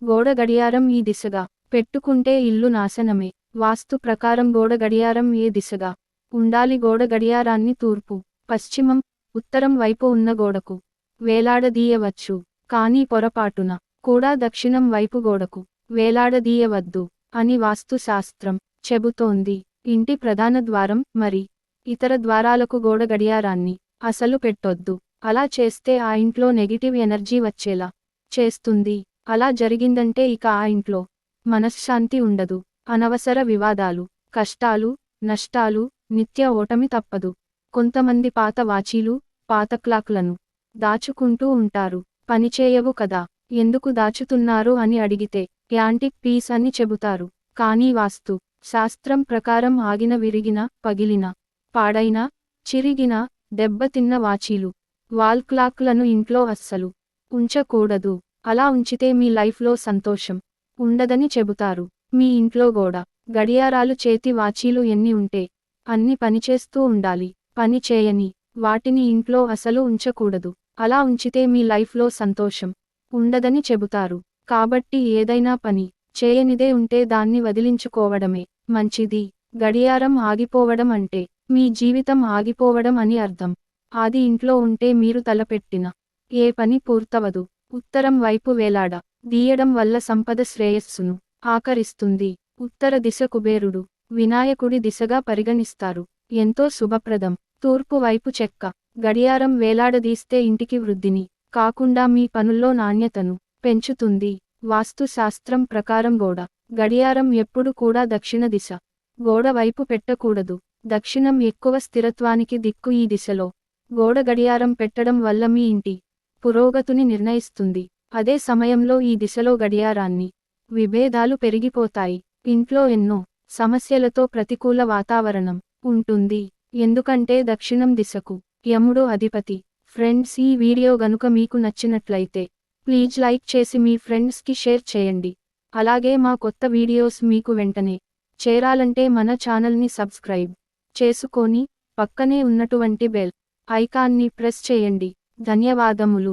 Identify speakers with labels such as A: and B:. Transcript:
A: గోడ గడియారం ఈ దిశగా పెట్టుకుంటే ఇల్లు నాశనమే. వాస్తు ప్రకారం గోడ గడియారం ఏ దిశగా ఉండాలి? గోడ గడియారాన్ని తూర్పు, పశ్చిమం, ఉత్తరం వైపు ఉన్న గోడకు వేలాడదీయవచ్చు. కానీ పొరపాటున కూడా దక్షిణం వైపు గోడకు వేలాడదీయవద్దు అని వాస్తు శాస్త్రం చెబుతోంది. ఇంటి ప్రధాన ద్వారం మరి ఇతర ద్వారాలకు గోడ గడియారాన్ని అసలు పెట్టొద్దు. అలా చేస్తే ఆ ఇంట్లో నెగిటివ్ ఎనర్జీ వచ్చేలా చేస్తుంది. అలా జరిగిందంటే ఇక ఆ ఇంట్లో మనశ్శాంతి ఉండదు. అనవసర వివాదాలు, కష్టాలు, నష్టాలు, నిత్య ఓటమి తప్పదు. కొంతమంది పాత వాచీలు, పాత క్లాక్లను దాచుకుంటూ ఉంటారు. పనిచేయవు కదా, ఎందుకు దాచుతున్నారు అని అడిగితే యాంటిక్ పీస్ అని చెబుతారు. కానీ వాస్తు శాస్త్రం ప్రకారం ఆగిన, విరిగిన, పగిలిన, పాడైన, చిరిగిన, దెబ్బతిన్న వాచీలు, వాల్ క్లాక్లను ఇంట్లో అస్సలు ఉంచకూడదు. అలా ఉంచితే మీ లైఫ్లో సంతోషం ఉండదని చెబుతారు. మీ ఇంట్లో గోడ గడియారాలు, చేతి వాచీలు ఎన్ని ఉంటే అన్ని పనిచేస్తూ ఉండాలి. పని చేయని వాటిని ఇంట్లో అసలు ఉంచకూడదు. అలా ఉంచితే మీ లైఫ్లో సంతోషం ఉండదని చెబుతారు. కాబట్టి ఏదైనా పని చేయనిదే ఉంటే దాన్ని వదిలించుకోవడమే మంచిది. గడియారం ఆగిపోవడం అంటే మీ జీవితం ఆగిపోవడం అని అర్థం. అది ఇంట్లో ఉంటే మీరు తలపెట్టిన ఏ పని పూర్తవదు. ఉత్తరం వైపు వేలాడ దీయడం వల్ల సంపద, శ్రేయస్సును ఆకరిస్తుంది. ఉత్తర దిశ కుబేరుడు, వినాయకుడి దిశగా పరిగణిస్తారు. ఎంతో శుభప్రదం. తూర్పు వైపు చెక్క గడియారం వేలాడదీస్తే ఇంటికి వృద్ధిని కాకుండా మీ పనుల్లో నాణ్యతను పెంచుతుంది. వాస్తు శాస్త్రం ప్రకారం గోడ గడియారం ఎప్పుడు కూడా దక్షిణ దిశ గోడ వైపు పెట్టకూడదు. దక్షిణం ఎక్కువ స్థిరత్వానికి దిక్కు. ఈ దిశలో గోడ గడియారం పెట్టడం వల్ల మీ ఇంటి పురోగతిని నిర్ణయిస్తుంది. అదే సమయంలో ఈ దిశలో గడియారాన్ని విభేదాలు పెరిగిపోతాయి. ఇంట్లో ఎన్నో సమస్యలతో ప్రతికూల వాతావరణం ఉంటుంది. ఎందుకంటే దక్షిణం దిశకు యముడు అధిపతి. ఫ్రెండ్స్, ఈ వీడియో గనుక మీకు నచ్చినట్లయితే ప్లీజ్ లైక్ చేసి మీ ఫ్రెండ్స్కి షేర్ చేయండి. అలాగే మా కొత్త వీడియోస్ మీకు వెంటనే చేరాలంటే మన ఛానల్ని సబ్స్క్రైబ్ చేసుకొని పక్కనే ఉన్నటువంటి బెల్ ఐకాన్ని ప్రెస్ చేయండి. ధన్యవాదములు.